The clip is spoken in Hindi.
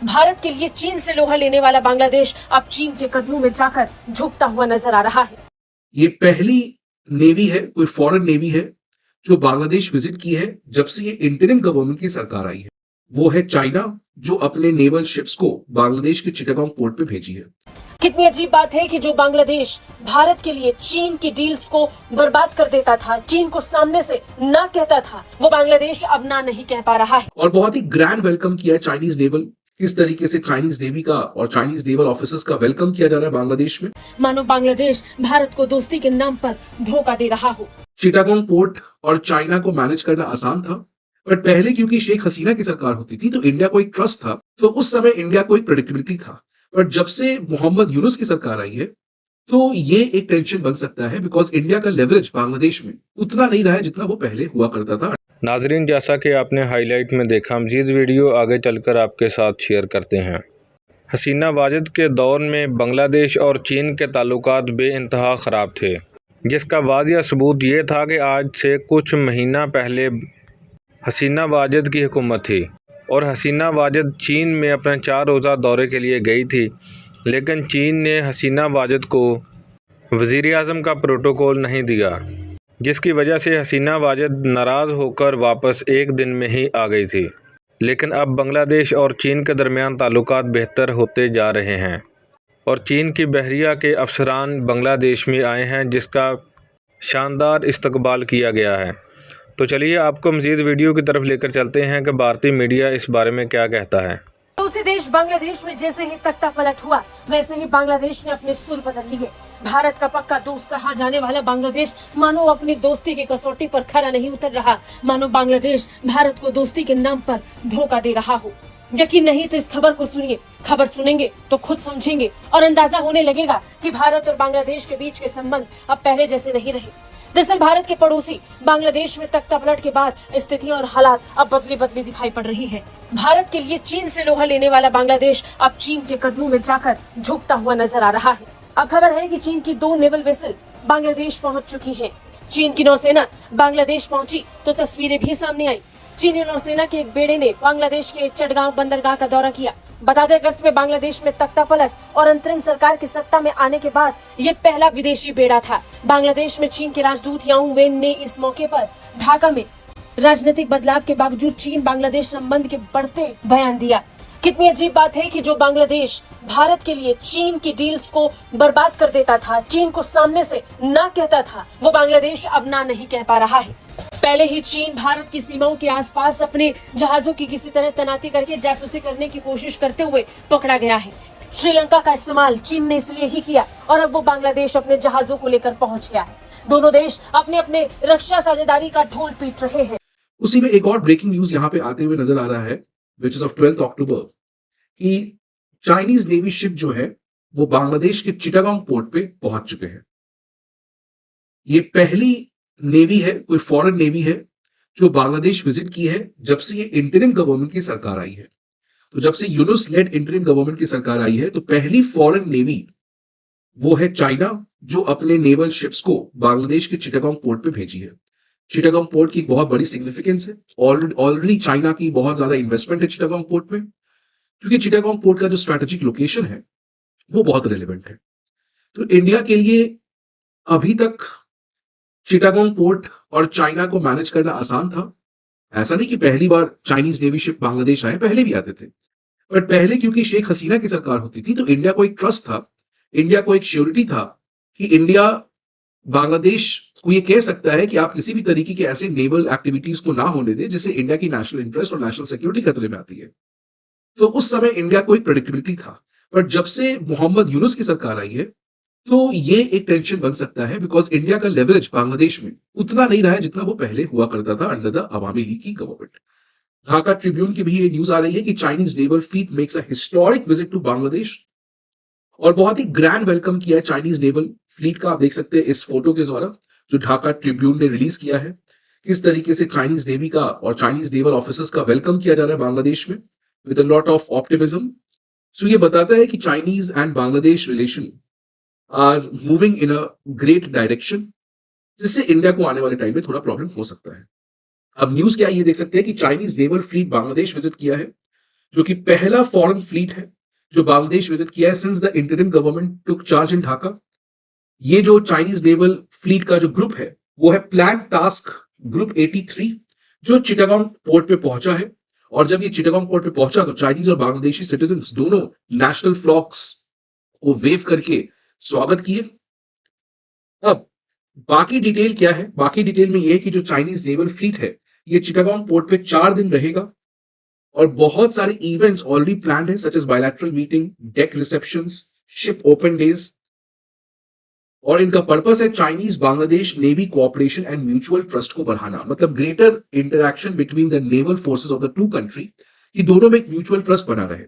भारत के लिए चीन से लोहा लेने वाला बांग्लादेश अब चीन के कदमों में जाकर झुकता हुआ नजर आ रहा है। ये पहली नेवी है, कोई फॉरेन नेवी है जो बांग्लादेश विजिट की है जब से ये इंटरिम गवर्नमेंट की सरकार आई है। वो है चाइना, जो अपने नेवल शिप्स को बांग्लादेश के चिटागोंग पोर्ट पे भेजी है। कितनी अजीब बात है कि जो बांग्लादेश भारत के लिए चीन की डील्स को बर्बाद कर देता था, चीन को सामने से ना कहता था, वो बांग्लादेश अब ना नहीं कह पा रहा है। और बहुत ही ग्रैंड वेलकम किया है चाइनीज नेवल। किस तरीके से चाइनीज नेवी का और चाइनीज नेवल ऑफिसर्स का वेलकम किया जा रहा है बांग्लादेश में, मानो बांग्लादेश भारत को दोस्ती के नाम पर धोखा दे रहा हो। चिटागोंग पोर्ट और चाइना को मैनेज करना आसान था, पर पहले क्योंकि शेख हसीना की सरकार होती थी तो इंडिया को एक ट्रस्ट था, तो उस समय इंडिया को एक प्रेडिक्टेबिलिटी था। पर जब से मोहम्मद यूनुस की सरकार आई है तो ये एक टेंशन बन सकता है, बिकॉज इंडिया का लेवरेज बांग्लादेश में उतना नहीं रहा है जितना वो पहले हुआ करता था। नाजरीन, जैसा कि आपने हाईलाइट में देखा, मजीद वीडियो आगे चलकर आपके साथ शेयर करते हैं। हसीना वाजिद के दौर में बांग्लादेश और चीन के ताल्लुकात बेइंतहा ख़राब थे, जिसका वाज़िया सबूत ये था कि आज से कुछ महीना पहले हसीना वाजिद की हुकूमत थी और हसीना वाजिद चीन में अपने 4 रोज़ा दौरे के लिए गई थी, लेकिन चीन ने हसीना वाजिद को वज़ीर-ए-आज़म का प्रोटोकॉल नहीं दिया, जिसकी वजह से हसीना वाजिद नाराज़ होकर वापस एक दिन में ही आ गई थी। लेकिन अब बांग्लादेश और चीन के दरमियान ताल्लुकात बेहतर होते जा रहे हैं और चीन की बहरिया के अफसरान बांग्लादेश में आए हैं, जिसका शानदार इस्तकबाल किया गया है। तो चलिए आपको मज़ीद वीडियो की तरफ लेकर चलते हैं कि भारतीय मीडिया इस बारे में क्या कहता है। दूसरे देश बांग्लादेश में जैसे ही तख्ता पलट हुआ, वैसे ही बांग्लादेश ने अपने सुर बदल लिए। भारत का पक्का दोस्त कहा जाने वाला बांग्लादेश मानो अपनी दोस्ती की कसौटी पर खरा नहीं उतर रहा, मानो बांग्लादेश भारत को दोस्ती के नाम पर धोखा दे रहा हो। यकीन नहीं तो इस खबर को सुनिए, खबर सुनेंगे तो खुद समझेंगे और अंदाजा होने लगेगा कि भारत और बांग्लादेश के बीच के संबंध अब पहले जैसे नहीं रहे। दरअसल भारत के पड़ोसी बांग्लादेश में तख्ता पलट के बाद स्थितियां और हालात अब बदली दिखाई पड़ रही है। भारत के लिए चीन से लोहा लेने वाला बांग्लादेश अब चीन के कदमों में जाकर झुकता हुआ नजर आ रहा है। अब खबर है कि चीन की 2 नेवल वेसल बांग्लादेश पहुंच चुकी हैं। चीन की नौसेना बांग्लादेश पहुंची तो तस्वीरें भी सामने आई। चीनी नौसेना के एक बेड़े ने बांग्लादेश के चटगांव बंदरगाह का दौरा किया। बता दें, अगस्त में बांग्लादेश में तख्ता पलट और अंतरिम सरकार की सत्ता में आने के बाद ये पहला विदेशी बेड़ा था। बांग्लादेश में चीन के राजदूत यांग वेन ने इस मौके पर ढाका में राजनीतिक बदलाव के बावजूद चीन बांग्लादेश संबंध के बढ़ते बयान दिया। कितनी अजीब बात है कि जो बांग्लादेश भारत के लिए चीन की डील्स को बर्बाद कर देता था, चीन को सामने से ना कहता था, वो बांग्लादेश अब ना नहीं कह पा रहा है। पहले ही चीन भारत की सीमाओं के आसपास अपने जहाजों की किसी तरह तैनाती करके जासूसी करने की कोशिश करते हुए पकड़ा गया है। श्रीलंका का इस्तेमाल चीन ने इसलिए ही किया और अब वो बांग्लादेश अपने जहाजों को लेकर पहुंच गया है। दोनों देश अपने अपने रक्षा साझेदारी का ढोल पीट रहे हैं। उसी में एक और ब्रेकिंग न्यूज यहाँ पे आते हुए नजर आ रहा है, विच इज ऑफ 12 अक्टूबर, कि चाइनीज नेवी शिप जो है वो बांग्लादेश के चिटागोंग पोर्ट पे पहुंच चुके हैं। ये पहली नेवी है, कोई फॉरेन नेवी है जो बांग्लादेश विजिट की है जब से ये इंटरिम गवर्नमेंट की सरकार आई है। तो जब से यूनुस लेड इंटरिम गवर्नमेंट की सरकार आई है तो पहली फॉरेन नेवी वो है चाइना, जो अपने नेवल शिप्स को बांग्लादेश के चिटागोंग पोर्ट पे भेजी है। चिटागोंग पोर्ट की बहुत बड़ी सिग्निफिकेंस है। ऑलरेडी चाइना की बहुत ज्यादा इन्वेस्टमेंट है चिटागोंग पोर्ट में, क्योंकि चिटागोंग पोर्ट का जो स्ट्रैटेजिक लोकेशन है वो बहुत रेलेवेंट है। तो इंडिया के लिए अभी तक चिटागोंग पोर्ट और चाइना को मैनेज करना आसान था। ऐसा नहीं कि पहली बार चाइनीज नेवी शिप बांग्लादेश आए, पहले भी आते थे, पर पहले क्योंकि शेख हसीना की सरकार होती थी तो इंडिया को एक ट्रस्ट था, इंडिया को एक श्योरिटी था कि इंडिया बांग्लादेश को ये कह सकता है कि आप किसी भी तरीके के ऐसे नेवल एक्टिविटीज को ना होने दे जिससे इंडिया की नेशनल इंटरेस्ट और नेशनल सिक्योरिटी खतरे में आती है। तो उस समय इंडिया को एक प्रेडिक्टेबिलिटी था। पर जब से मोहम्मद यूनुस की सरकार आई है तो ये एक टेंशन बन सकता है, बिकॉज इंडिया का लेवरेज बांग्लादेश में उतना नहीं रहा है जितना वो पहले हुआ करता था अंडर द अवामी लीग की गवर्नमेंट। ढाका ट्रिब्यून की भी ये न्यूज आ रही है कि Chinese naval fleet makes a historic visit to Bangladesh और बहुत ही ग्रैंड वेलकम किया है चाइनीज नेवल फ्लीट का। आप देख सकते हैं इस फोटो के द्वारा जो ढाका ट्रिब्यून ने रिलीज किया है, किस तरीके से चाइनीज नेवी का और चाइनीज नेवल ऑफिसर्स का वेलकम किया जा रहा है बांग्लादेश में with a lot of optimism. So ये बताता है कि Chinese and Bangladesh relation are moving in a great direction, जिससे इंडिया को आने वाले टाइम में थोड़ा प्रॉब्लम हो सकता है। अब न्यूज क्या है ये देख सकते हैं कि Chinese naval fleet Bangladesh visit किया है जो कि पहला फॉरेन फ्लीट है जो बांग्लादेश विजिट किया है since the interim government took charge in Dhaka. ये जो चाइनीज नेवल फ्लीट का जो ग्रुप है वो है प्लान टास्क ग्रुप 83 जो चिटागोंग पोर्ट पे पहुंचा है। और जब ये चिटागोंग पोर्ट पे पहुंचा तो चाइनीज और बांग्लादेशी सिटीजन्स दोनों नेशनल फ्लॉग्स को वेव करके स्वागत किए। अब बाकी डिटेल क्या है? बाकी डिटेल में यह है कि जो चाइनीज नेवल फ्लीट है ये चिटागोंग पोर्ट पे 4 दिन रहेगा और बहुत सारे इवेंट्स ऑलरेडी प्लान्ड है such as bilateral meeting, deck receptions, ship open days. और इनका पर्पस है Chinese Bangladesh navy cooperation and mutual trust को बढ़ाना, मतलब greater interaction between the naval forces of the two country, कि दोनों में एक म्यूचुअल ट्रस्ट बना रहे।